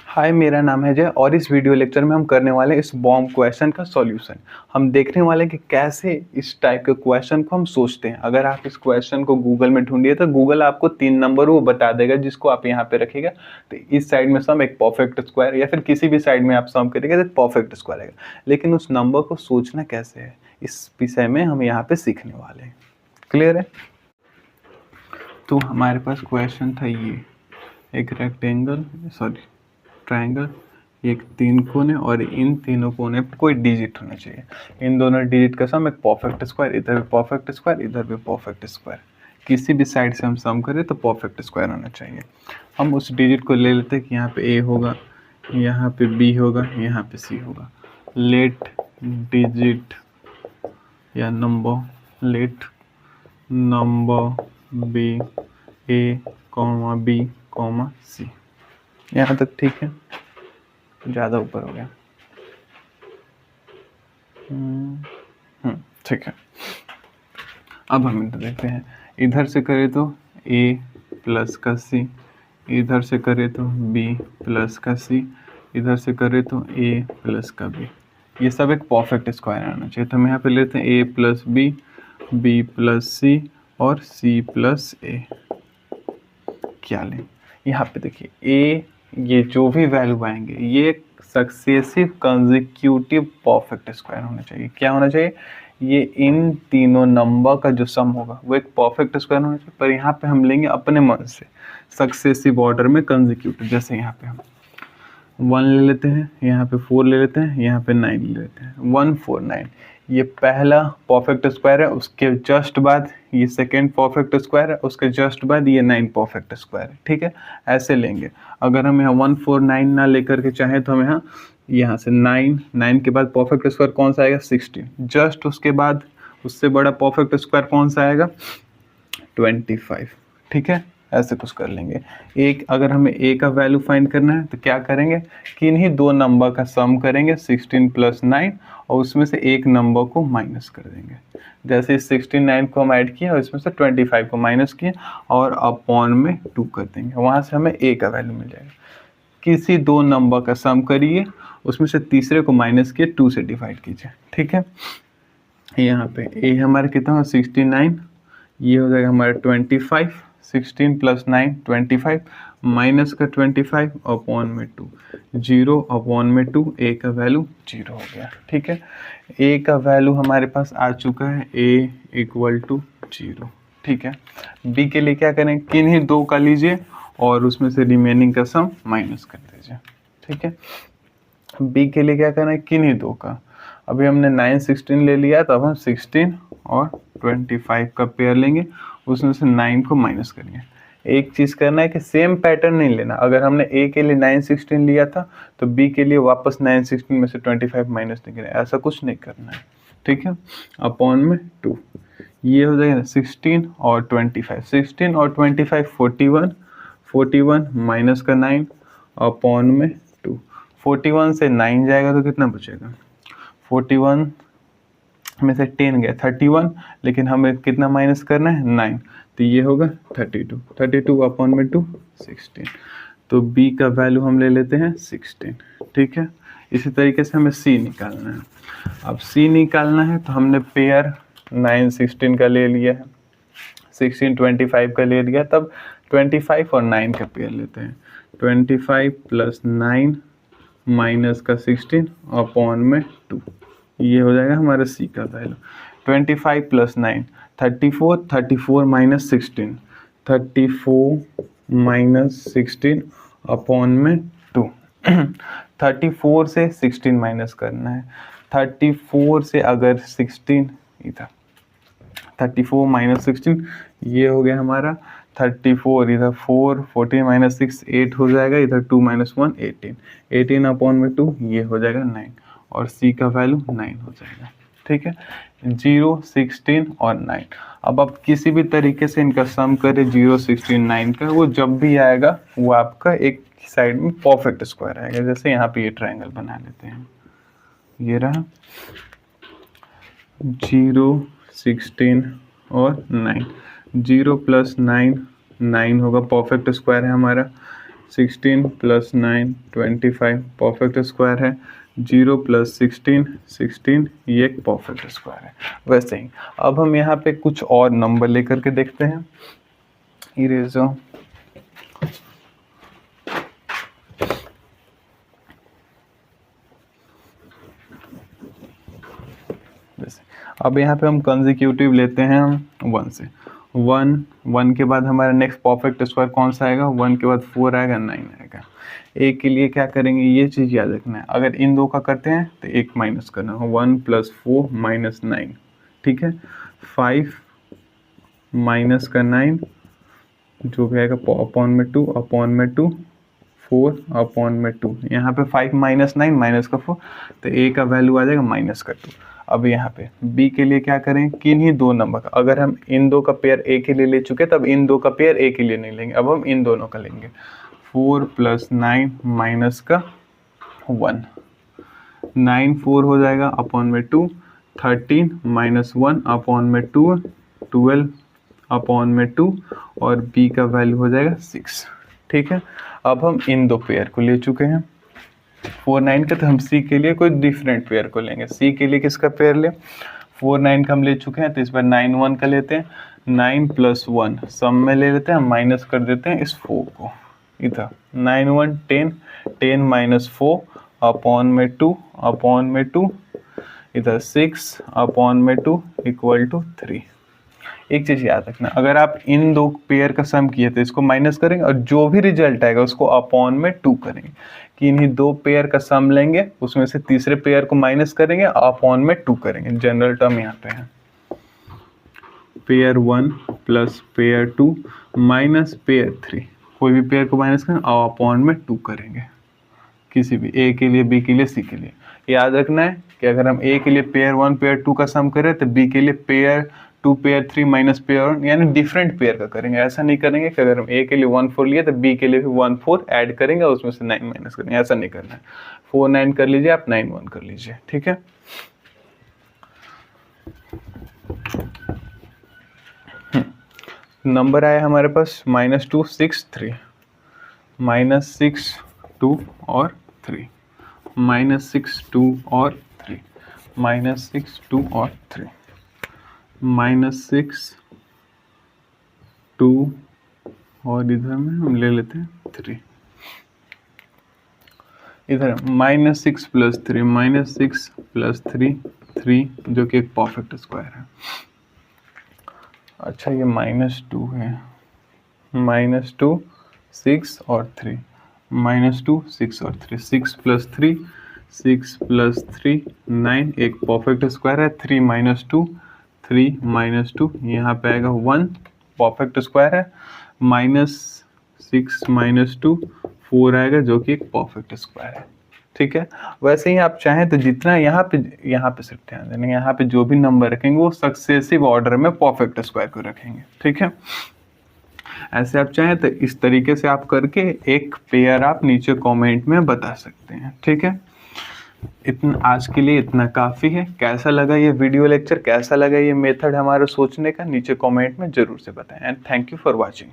हाय, मेरा नाम है जय और इस वीडियो लेक्चर में हम करने वाले हैं इस बॉम्ब क्वेश्चन का सॉल्यूशन। हम देखने वाले हैं कि कैसे इस टाइप के क्वेश्चन को हम सोचते हैं। अगर आप इस क्वेश्चन को गूगल में ढूंढिए तो गूगल आपको 3 नंबर वो बता देगा, जिसको आप यहाँ पे रखिएगा तो इस साइड में सम एक परफेक्ट स्क्वायर, या फिर किसी भी साइड में आप सम करिएगा तो परफेक्ट स्क्वायर आएगा। लेकिन उस नंबर को सोचना कैसे है, इस विषय में हम यहाँ पे सीखने वाले हैं। क्लियर है? तो हमारे पास क्वेश्चन था ये, एक रेक्टेंगल ट्रायंगल, एक 3 कोने और इन तीनों कोने पर कोई डिजिट होना चाहिए। इन दोनों डिजिट का सम एक परफेक्ट स्क्वायर, इधर भी परफेक्ट स्क्वायर, इधर भी परफेक्ट स्क्वायर। किसी भी साइड से हम सम करें तो परफेक्ट स्क्वायर होना चाहिए। हम उस डिजिट को ले लेते हैं कि यहाँ पे ए होगा, यहाँ पे बी होगा, यहाँ पे सी होगा। लेट डिजिट या लेट नंबर बी ए कॉमा बी कॉमा सी। यहाँ तक ठीक है? ज़्यादा ऊपर हो गया। ठीक है। अब हम इधर देखते हैं, इधर से करें तो a प्लस का c, इधर से करें तो b प्लस का c, इधर से करें तो a प्लस का b। ये सब एक परफेक्ट स्क्वायर आना चाहिए। तो हम यहाँ पे लेते हैं a plus b, b plus c और c प्लस a। क्या लें? यहाँ पे देखिए a, ये जो भी वैल्यू आएंगे ये सक्सेसिव कंसेक्यूटिव परफेक्ट स्क्वायर होना चाहिए। क्या होना चाहिए? ये इन तीनों नंबर का जो सम होगा वो एक परफेक्ट स्क्वायर होना चाहिए। पर यहाँ पे हम लेंगे अपने मन से सक्सेसिव ऑर्डर में कंसेक्यूटिव। जैसे यहाँ पे हम 1 ले लेते हैं, यहाँ पे 4 ले लेते हैं, यहाँ पे 9 ले लेते हैं। 1 4 9 ये पहला परफेक्ट स्क्वायर है, उसके जस्ट बाद ये सेकेंड परफेक्ट स्क्वायर है, उसके जस्ट बाद ये 9 परफेक्ट स्क्वायर है। ठीक है, ऐसे लेंगे। अगर हम यहाँ 1 4 9 ना लेकर के चाहें तो हम यहाँ से 9 के बाद परफेक्ट स्क्वायर कौन सा आएगा? 16। जस्ट उसके बाद उससे बड़ा परफेक्ट स्क्वायर कौन सा आएगा? 25। ठीक है, ऐसे कुछ कर लेंगे। एक अगर हमें a का वैल्यू फाइंड करना है तो क्या करेंगे? किन्हीं दो नंबर का सम करेंगे, 16 प्लस 9, और उसमें से एक नंबर को माइनस कर देंगे। जैसे इस 16 9 को हम ऐड किया और इसमें से 25 को माइनस किया और अपॉन में 2 कर देंगे। वहाँ से हमें a का वैल्यू मिल जाएगा। किसी दो नंबर का सम करिए, उसमें से तीसरे को माइनस किए 2 से डिवाइड कीजिए। ठीक है, यहाँ पे a हमारे कितना हो? 69, ये हो जाएगा हमारा 25। 16 प्लस 9 25, माइनस का 25 अपॉन में 2, 0 अपॉन में 2, a का वैल्यू 0 हो गया। ठीक है, a का वैल्यू हमारे पास आ चुका है, a इक्वल टू 0। ठीक है, b के लिए क्या करें? किन्हीं दो का लीजिए और उसमें से रिमेनिंग का सम माइनस कर दीजिए। ठीक है, b के लिए क्या करना है? किन्हीं दो का। अभी हमने 9 16 ले लिया, तो अब हम 16 और 25 का पेयर लेंगे, उसमें से 9 को माइनस करेंगे। एक चीज़ करना है कि सेम पैटर्न नहीं लेना। अगर हमने a के लिए 9 16 लिया था तो b के लिए वापस 9 16 में से 25 माइनस नहीं करना, ऐसा कुछ नहीं करना है। ठीक है, अपॉन में 2, ये हो जाएगा 16 और 25। 16 और 25 41, 41 माइनस का 9 अपॉन में 2। 41 से 9 जाएगा तो कितना बचेगा? 41 में से 10 गया 31, लेकिन हमें कितना माइनस करना है? 9, तो ये होगा 32। 32 अपॉन में 2 16। तो b का वैल्यू हम ले लेते हैं 16। ठीक है, इसी तरीके से हमें c निकालना है। अब c निकालना है तो हमने पेयर 9 16 का ले लिया है, 16 25 का ले लिया, तब 25 और 9 का पेयर लेते हैं। 25 प्लस 9 माइनस का 16 अपॉन में 2, ये हो जाएगा हमारा c का value. 25 plus 9 34, 34 minus 16, 34 minus 16 upon में 2। 34 से 16 माइनस करना है। 34 से अगर 16 इधर, 34 माइनस 16, ये हो गया हमारा 34, इधर 4 14 माइनस 6 8 हो जाएगा, इधर 2 माइनस 1 18, 18 अपॉन में 2, ये हो जाएगा 9, और c का वैल्यू 9 हो जाएगा। ठीक है, 0 16 और 9। अब आप किसी भी तरीके से इनका सम करें 0 16 9 का, वो जब भी आएगा वो आपका एक साइड में परफेक्ट स्क्वायर आएगा। जैसे यहाँ पे ये ट्रायंगल बना लेते हैं, ये रहा 0 16 और 9, 0 प्लस 9 9 होगा, परफेक्ट स्क्वायर है हमारा। 16 + 9 25 परफेक्ट स्क्वायर है। 0 + 16 16 ये एक परफेक्ट स्क्वायर है। वैसे ही अब हम यहाँ पे कुछ और नंबर लेकर के देखते हैं। इरेजर अब यहाँ पे हम कंसेक्यूटिव लेते हैं हम 1 से। 1 के बाद हमारा नेक्स्ट परफेक्ट स्क्वायर कौन सा आएगा? 1 के बाद 4 आएगा, 9 आएगा। ए के लिए क्या करेंगे, ये चीज़ याद रखना है। अगर इन दो का करते हैं तो एक माइनस करना है, 1 + 4 - 9, ठीक है। 5 माइनस का 9 जो भी आएगा अपॉन में 2 अपॉन में 2 4 अपॉन में 2। यहाँ पे 5 - 9 माइनस का 4, तो ए का वैल्यू आ जाएगा -2। अब यहाँ पे बी के लिए क्या करें, किन्हीं दो नंबर का, अगर हम इन दो का पेयर ए के लिए ले चुके तब इन दो का पेयर ए के लिए नहीं लेंगे, अब हम इन दोनों का लेंगे। 4 + 9 माइनस का 1, 9 4 हो जाएगा अपॉन में 2, 13 - 1 अपॉन में 2 12 अपॉन में 2 और बी का वैल्यू हो जाएगा 6, ठीक है। अब हम इन दो पेयर को ले चुके हैं 4 9 का, तो हम सी के लिए कोई डिफरेंट पेयर को लेंगे। सी के लिए किसका पेयर ले, 4 9 का हम ले चुके हैं, तो इस बार 9 1 का लेते हैं। 9 + 1 सम में ले लेते हैं, माइनस कर देते हैं इस 4 को इधर। 9 1 10 10 - 4 अपॉन में 2 अपॉन में 2 इधर 6 अपॉन में 2 = 3। एक चीज़ याद रखना, अगर आप इन दो पेयर का सम किए तो इसको माइनस करेंगे और जो भी रिजल्ट आएगा उसको अपॉन में 2 करेंगे, कि इन्हीं दो पेयर का सम लेंगे, उसमें से तीसरे पेयर को माइनस करेंगे, अपॉन में 2 करेंगे। जनरल टर्म यहाँ पे है पेयर 1 + पेयर 2 माइनस पेयर 3। कोई भी पेयर को माइनस करें और अपॉन में 2 करेंगे, किसी भी ए के लिए, बी के लिए, सी के लिए। याद रखना है कि अगर हम ए के लिए पेयर 1 पेयर 2 का सम करें तो बी के लिए पेयर 2 पेयर 3 माइनस पेयर 1, यानी डिफरेंट पेयर का करेंगे। ऐसा नहीं करेंगे कि अगर हम ए के लिए 1 4 लिए तो बी के लिए भी 1 4 ऐड करेंगे और उसमें से 9 माइनस करेंगे, ऐसा नहीं करना है। 4 9 कर लीजिए, आप 9 1 कर लीजिए, ठीक है। नंबर आया हमारे पास -2 6 3 -6 2 और 3 -6 2 और 3 -6 2 और 3 -6 2 और इधर में हम ले लेते हैं 3। इधर -6 + 3 -6 + 3 3 जो कि एक परफेक्ट स्क्वायर है। अच्छा ये -2 है, -2 6 और 3 -2 6 और 3 6 + 3 6 + 3 9 एक परफेक्ट स्क्वायर है। 3 - 2 3 - 2 यहाँ पे आएगा 1 परफेक्ट स्क्वायर है। -6 - 2 4 आएगा जो कि एक परफेक्ट स्क्वायर है, ठीक है। वैसे ही आप चाहें तो जितना यहाँ पे सिर्फ ध्यान देना, यहाँ पे जो भी नंबर रखेंगे वो सक्सेसिव ऑर्डर में परफेक्ट स्क्वायर को रखेंगे, ठीक है। ऐसे आप चाहें तो इस तरीके से आप करके एक पेयर आप नीचे कमेंट में बता सकते हैं, ठीक है। इतना आज के लिए इतना काफ़ी है। कैसा लगा ये वीडियो लेक्चर, कैसा लगा ये मेथड हमारा सोचने का, नीचे कमेंट में ज़रूर से बताएं। And thank you for watching.